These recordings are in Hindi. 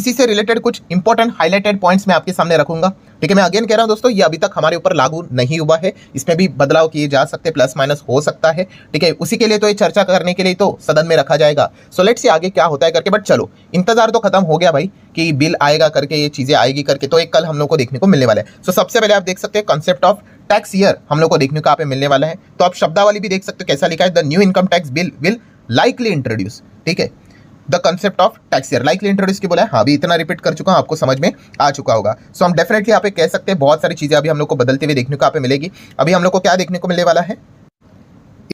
इसी से रिलेटेड कुछ इंपॉर्टेंट हाईलाइटेड पॉइंट्स मैं आपके सामने रखूंगा। ठीक है, मैं अगेन कह रहा हूं दोस्तों, ये अभी तक हमारे ऊपर लागू नहीं हुआ है, इसमें भी बदलाव किए जा सकते, प्लस माइनस हो सकता है। ठीक है, उसी के लिए तो ये चर्चा करने के लिए तो सदन में रखा जाएगा। सो लेट्स सी आगे क्या होता है करके। बट चलो, इंतजार तो खत्म हो गया भाई कि बिल आएगा करके, ये चीजें आएगी करके, तो एक कल हम लोग को देखने को मिलने वाला है। सो सबसे पहले आप देख सकते हैं कॉन्सेप्ट ऑफ टैक्स ईयर हम लोग को देखने को यहाँ पे मिलने वाला है। तो आप शब्दावली भी देख सकते हो कैसा लिखा है, the new income tax bill will likely introduce. ठीक है, the concept of tax year likely introduce की बोला है। हाँ, अभी इतना रिपीट कर चुका हूं, आपको समझ में आ चुका होगा। सो हम डेफिनेटली यहाँ पे कह सकते हैं बहुत सारी चीजें अभी हम लोग को बदलते हुए देखने को यहाँ पे मिलेगी। अभी हम लोग को क्या देखने को मिलने वाला है,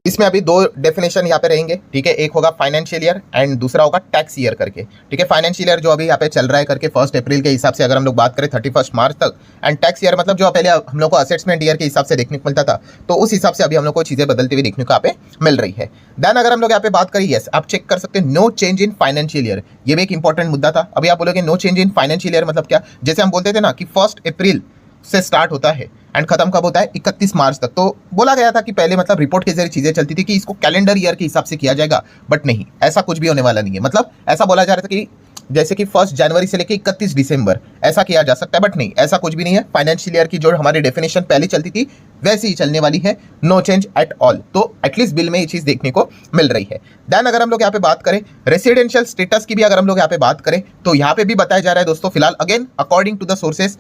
इसमें अभी दो डेफिनेशन यहाँ पे रहेंगे। ठीक है, एक होगा फाइनेंशियल ईयर एंड दूसरा होगा टैक्स ईयर करके। ठीक है, फाइनेंशियल ईयर जो अभी यहाँ पे चल रहा है करके 1 अप्रैल के हिसाब से अगर हम लोग बात करें 31 मार्च तक, एंड टैक्स ईयर मतलब जो पहले हम लोग को असेसमेंट ईयर के हिसाब से देखने को मिलता था, तो उस हिसाब से अभी हम लोग को चीजें बदलती हुई देखने को यहाँ पे मिल रही है। देन अगर हम लोग यहाँ पे बात करें, यस आप चेक कर सकते हैं, no change in financial year, ये भी एक इंपॉर्टेंट मुद्दा था। अभी आप बोलोगे no change in financial year मतलब क्या, जैसे हम बोलते थे ना कि 1 अप्रैल से स्टार्ट होता है एंड खत्म कब होता है, 31 मार्च तक। तो बोला गया था कि पहले मतलब रिपोर्ट के जरिए चीजें चलती थी कि इसको कैलेंडर ईयर के हिसाब से किया जाएगा, बट नहीं, ऐसा कुछ भी होने वाला नहीं है। मतलब ऐसा बोला जा रहा था कि जैसे कि 1 जनवरी से लेकर 31 दिसंबर ऐसा किया जा सकता है, बट नहीं, ऐसा कुछ भी नहीं है। फाइनेंशियल ईयर की जो हमारी डेफिनेशन पहले चलती थी वैसे ही चलने वाली है, नो चेंज एट ऑल। तो एटलीस्ट बिल में ये चीज देखने को मिल रही है। देन अगर हम लोग यहाँ पे बात करें रेसिडेंशियल स्टेटस की भी, अगर हम लोग यहाँ पे बात करें तो यहाँ पे भी बताया जा रहा है दोस्तों, फिलहाल again according to the sources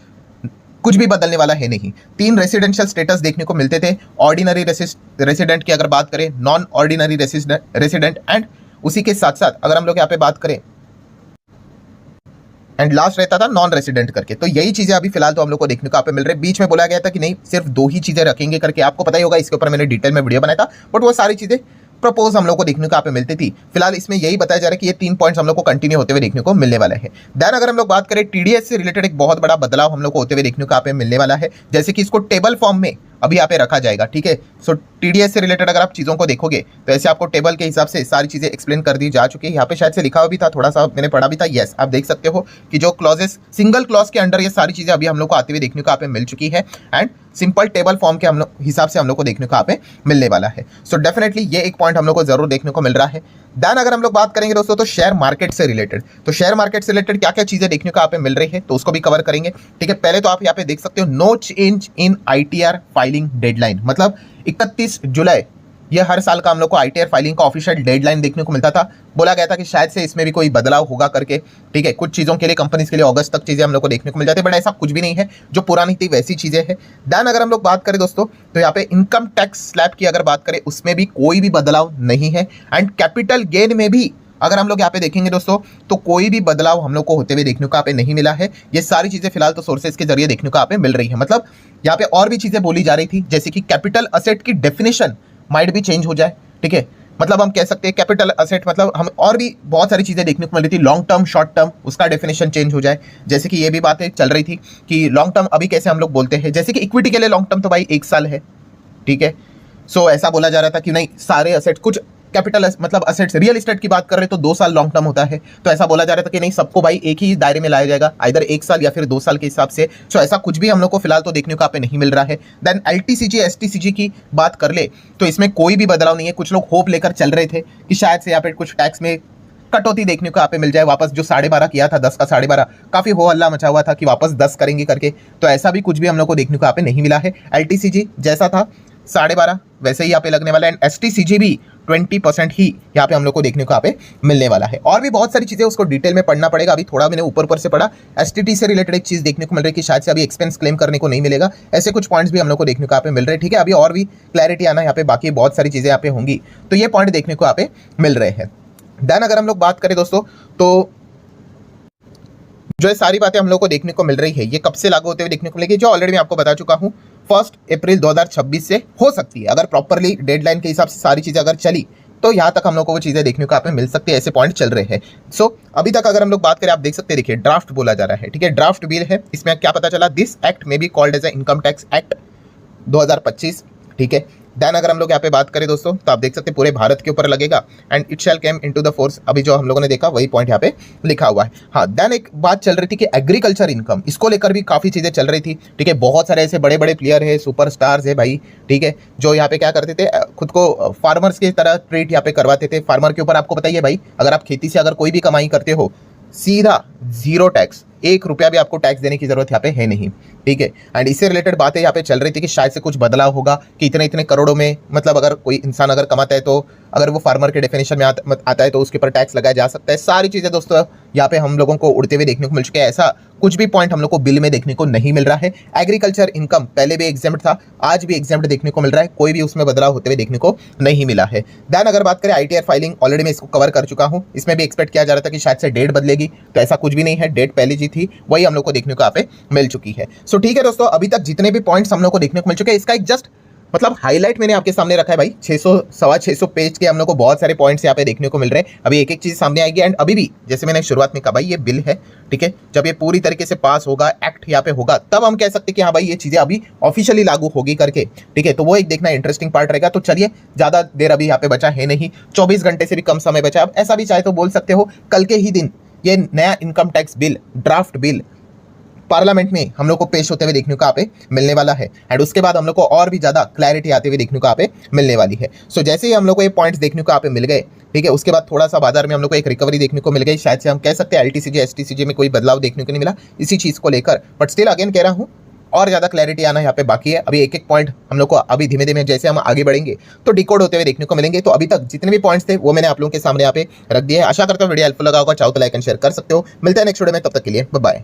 कुछ भी बदलने वाला है नहीं। 3 रेसिडेंशियल स्टेटस देखने को मिलते थे, ऑर्डिनरी रेसिडेंट की अगर बात करें, नॉन ऑर्डिनरी रेसिडेंट, एंड उसी के साथ साथ अगर हम लोग यहाँ पे बात करें एंड लास्ट रहता था नॉन रेसिडेंट करके। तो यही चीजें अभी फिलहाल तो हम लोग को देखने को यहाँ पे मिल रही है। बीच में बोला गया था कि नहीं सिर्फ 2 ही चीजें रखेंगे करके, आपको पता ही होगा, इसके ऊपर मैंने डिटेल में वीडियो बनाया था, बट वो सारी चीजें प्रपोज हम लोग को देखने को यहाँ पे मिलती थी। फिलहाल इसमें यही बताया जा रहा है कि ये 3 पॉइंट्स हम लोग को कंटिन्यू होते हुए देखने को मिलने वाला है। देन अगर हम लोग बात करें टीडीएस से रिलेटेड एक बहुत बड़ा बदलाव हम लोग को होते हुए देखने को यहाँ पे मिलने वाला है, जैसे कि इसको टेबल फॉर्म में अभी यहाँ पे रखा जाएगा। ठीक है, सो टीडीएस से रिलेटेड अगर आप चीजों को देखोगे तो ऐसे आपको टेबल के हिसाब से सारी चीजें एक्सप्लेन कर दी जा चुकी है। यहाँ पे शायद से लिखा हुआ भी था, थोड़ा सा मैंने पढ़ा भी था। यस, आप देख सकते हो कि जो क्लॉजेस सिंगल क्लॉज के अंडर ये सारी चीजें अभी हम लोग को आते हुए देखने को यहाँ पे मिल चुकी है, एंड सिंपल टेबल फॉर्म के हम लोग हिसाब से हम लोग को देखने को यहाँ पे मिलने वाला है। सो डेफिनेटली ये एक पॉइंट हम लोग को जरूर देखने को मिल रहा है। देन अगर हम लोग बात करेंगे दोस्तों तो शेयर मार्केट से रिलेटेड, तो शेयर मार्केट से रिलेटेड क्या क्या चीजें देखने को यहाँ पे मिल रही है तो उसको भी कवर करेंगे। ठीक है, पहले तो आप यहाँ पे देख सकते हो no change in ITR filing deadline, मतलब 31 जुलाई ये हर साल का हम लोग को आईटीआर फाइलिंग का ऑफिशियल डेडलाइन देखने को मिलता था। बोला गया था कि शायद से इसमें भी कोई बदलाव होगा करके। ठीक है, कुछ चीजों के लिए कंपनीज के लिए अगस्त तक चीजें हम लोग को देखने को मिल जाती है, बट ऐसा कुछ भी नहीं है, जो पुरानी थी वैसी चीजें हैं। देन अगर हम लोग बात करें दोस्तों तो यहाँ पे इनकम टैक्स स्लैब की अगर बात करें उसमें भी कोई भी बदलाव नहीं है, एंड कैपिटल गेन में भी अगर हम लोग यहाँ पे देखेंगे दोस्तों तो कोई भी बदलाव हम लोग को होते हुए देखने को यहाँ पे नहीं मिला है। ये सारी चीजें फिलहाल तो सोर्सेज के जरिए देखने को यहाँ पे मिल रही है। मतलब यहाँ पे और भी चीजें बोली जा रही थी, जैसे कि कैपिटल असेट की डेफिनेशन माइट भी चेंज हो जाए। ठीक है, मतलब हम कह सकते हैं कैपिटल असेट मतलब हम और भी बहुत सारी चीजें देखने को मिल रही थी, लॉन्ग टर्म शॉर्ट टर्म उसका डेफिनेशन चेंज हो जाए। जैसे कि ये भी बातें चल रही थी कि लॉन्ग टर्म अभी कैसे हम लोग बोलते हैं, जैसे कि इक्विटी के लिए लॉन्ग टर्म तो भाई 1 साल है। ठीक है, सो ऐसा बोला जा रहा था कि नहीं सारे असेट, कुछ कैपिटल मतलब असेट्स रियल एस्टेट की बात कर रहे तो 2 साल लॉन्ग टर्म होता है, तो ऐसा बोला जा रहा था कि नहीं सबको भाई एक ही दायरे में लाया जाएगा, आइदर 1 साल या फिर 2 साल के हिसाब से। सो ऐसा कुछ भी हम लोग को फिलहाल तो देखने को यहाँ पे नहीं मिल रहा है। देन एलटीसीजी एसटीसीजी की बात कर ले तो इसमें कोई भी बदलाव नहीं है। कुछ लोग होप लेकर चल रहे थे कि शायद से यहाँ पे कुछ टैक्स में कटौती देखने को यहाँ पे मिल जाए वापस, जो 12.5 किया था 10 का 12.5, काफी हो हल्ला मचा हुआ था कि वापस 10 करेंगे करके, तो ऐसा भी कुछ भी हम लोग को देखने को यहाँ पे नहीं मिला है। एलटीसीजी जैसा था 12.5 वैसे ही यहाँ पे लगने वाला है, एसटीसीजी भी 20% ही यहाँ पे हम लोग को देखने को यहाँ पे मिलने वाला है। और भी बहुत सारी चीजें उसको डिटेल में पढ़ना पड़ेगा, अभी थोड़ा मैंने ऊपर से पढ़ा। एसटीटी से रिलेटेड एक चीज देखने को मिल रही है कि शायद से अभी एक्सपेंस क्लेम करने को नहीं मिलेगा, ऐसे कुछ पॉइंट्स भी हम लोग को देखने को यहाँ पे मिल रहे हैं। ठीक है, अभी और भी क्लैरिटी आना यहाँ पे बाकी बहुत सारी चीजें यहाँ पे होंगी, तो ये पॉइंट देखने को यहाँ पे मिल रहे हैं। देन अगर हम लोग बात करें दोस्तों तो जो ये सारी बातें हम लोग को देखने को मिल रही है ये कब से लागू होते हुए देखने को मिलेगी, जो ऑलरेडी मैं आपको बता चुका हूँ 1 अप्रैल 2026 से हो सकती है। अगर प्रॉपरली डेडलाइन के हिसाब से सारी चीजें अगर चली तो यहाँ तक हम लोग को वो चीजें देखने को यहाँ पे मिल सकती है, ऐसे पॉइंट चल रहे हैं। सो अभी तक अगर हम लोग बात करें, आप देख सकते हैं, देखिए ड्राफ्ट बोला जा रहा है। ठीक है, ड्राफ्ट बिल है, इसमें क्या पता चला, दिस एक्ट में be called as a income tax act 2025। ठीक है, देन अगर हम लोग यहाँ पे बात करें दोस्तों तो आप देख सकते हैं पूरे भारत के ऊपर लगेगा, and it shall came into the force. अभी जो हम लोगों ने देखा वही पॉइंट यहाँ पे लिखा हुआ है। हाँ, देन एक बात चल रही थी कि एग्रीकल्चर इनकम, इसको लेकर भी काफी चीजें चल रही थी। ठीक है, बहुत सारे ऐसे बड़े बड़े प्लेयर है, सुपरस्टार्स है भाई, ठीक है, जो यहाँ पे क्या करते थे, खुद को फार्मर्स की तरह ट्रीट यहाँ पे करवाते थे। फार्मर के ऊपर आपको बताइए भाई, अगर आप खेती से अगर कोई भी कमाई करते हो, सीधा जीरो टैक्स, 1 रुपया भी आपको टैक्स देने की जरूरत यहाँ पे है नहीं, ठीक है। एंड इससे रिलेटेड बातें यहाँ पे चल रही थी कि शायद से कुछ बदलाव होगा कि इतने इतने करोड़ों में, मतलब अगर कोई इंसान अगर कमाता है तो अगर वो फार्मर के डेफिनेशन में आता है तो उसके ऊपर टैक्स लगाया जा सकता है। सारी चीज़ें दोस्तों यहाँ पे हम लोगों को उड़ते हुए देखने को मिल चुके हैं। ऐसा कुछ भी पॉइंट हम लोग को बिल में देखने को नहीं मिल रहा है। एग्रीकल्चर इनकम पहले भी एग्जाम्प्ट था, आज भी एग्जाम्प्ट देखने को मिल रहा है, कोई भी उसमें बदलाव होते हुए देखने को नहीं मिला है। देन अगर बात करें ITR फाइलिंग, ऑलरेडी मैं इसको कवर कर चुका हूँ। इसमें भी एक्सपेक्ट किया जा रहा था कि शायद से डेट बदलेगी, तो ऐसा कुछ भी नहीं है। डेट पहले जी थी वही हम लोग को देखने को यहाँ पे मिल चुकी है। सो ठीक है दोस्तों, अभी तक जितने भी पॉइंट्स हम लोग को देखने को मिल चुके हैं, इसका एक जस्ट मतलब हाईलाइट मैंने आपके सामने रखा है भाई। 600-625 पेज के हम लोग को बहुत सारे पॉइंट्स यहाँ पे देखने को मिल रहे हैं। अभी एक एक चीज सामने आएगी। एंड अभी भी जैसे मैंने शुरुआत में कहा भाई, ये बिल है, ठीक है। जब ये पूरी तरीके से पास होगा, एक्ट यहाँ पे होगा, तब हम कह सकते हैं कि हाँ भाई ये चीजें अभी ऑफिशियली लागू होगी करके, ठीक है। तो वो एक देखना इंटरेस्टिंग पार्ट रहेगा। तो चलिए, ज्यादा देर अभी यहाँ पे बचा है नहीं, 24 घंटे से भी कम समय बचा। अब ऐसा भी चाहे तो बोल सकते हो कल के ही दिन ये नया income tax bill, draft bill parliament में हम लोग को पेश होते हुए देखने को यहाँ पे मिलने वाला है। एंड उसके बाद हम लोग को और भी ज्यादा क्लैरिटी आते हुए देखने को यहाँ पे मिलने वाली है। सो जैसे ही हम लोग को ये पॉइंट्स देखने को यहाँ पे मिल गए, ठीक है, उसके बाद थोड़ा सा बाजार में हम लोग को एक रिकवरी देखने को मिल गई। शायद से हम कह सकते हैं LTCJ STCJ में कोई बदलाव देखने को नहीं मिला इसी चीज को लेकर, बट स्टिल अगेन कह रहा हूँ और ज्यादा क्लैरिटी आना यहाँ पे बाकी है। अभी एक एक पॉइंट हम लोग को अभी धीमे धीमे जैसे हम आगे बढ़ेंगे तो डिकोड होते हुए देखने को मिलेंगे। तो अभी तक जितने भी पॉइंट्स थे वो मैंने आप लोगों के सामने यहाँ पे रख दिए हैं। आशा करता हूँ वीडियो हेल्पफुल लगा होगा। चाहो तो लाइक एंड शेयर कर सकते हो। मिलते हैं नेक्स्ट वीडियो में, तब तक के लिए बाय बाय।